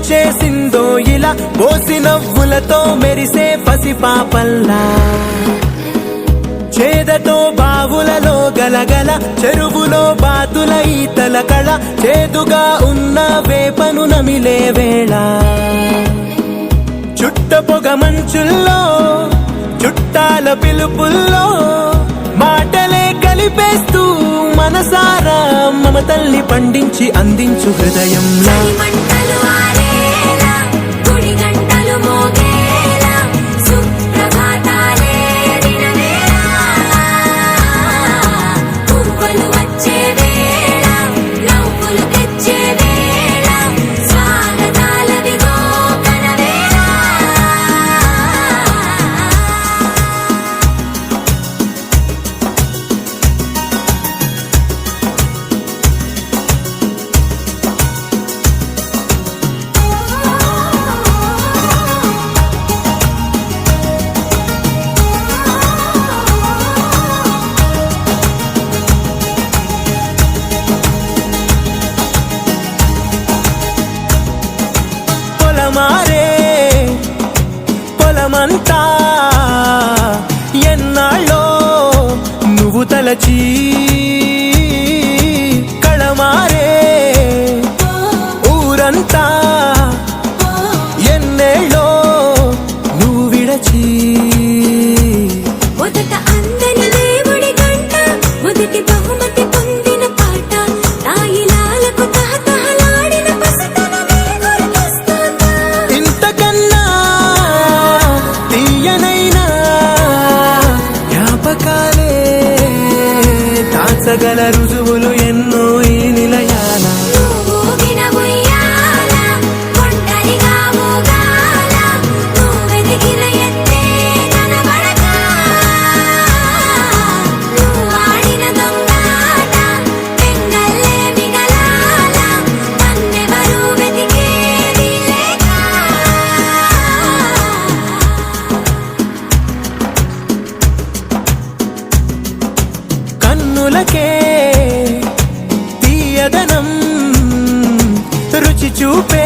వచ్చేసిందో ఇలా పోసి నవ్వులతో మెరిసే పసిపాపల్లా చేదతో బావులలో గలగల చెరువులో బాతుల ఈతల కళ చేదుగా ఉన్న వేపను నమిలే వేళ చుట్ట పొగ మంచుల్లో చుట్టాల పిలుపుల్లో మాటలే కలిపేస్తూ మనసారా మమతల్ని పండించి అందించు హృదయంలా మారే పొలమంతా ఎన్నాళ్ళో నువ్వు తలచి కళమారే ఊరంతా ఎన్నేళ్ళో నువ్వు విడచి మొదట అందని దేవుడి గంట మొదటి బహుమతి పొందిన పాట తాయిలాలకు తహతహలాడిన పసితనమే గుర్తొస్తుందా ఇంతకన్నా తీయనైనా జ్ఞాపకాలే దాచగల రుజువులు ఎన్నో ఈ నిలయాల కన్నులకే తీయదనం రుచి చూపే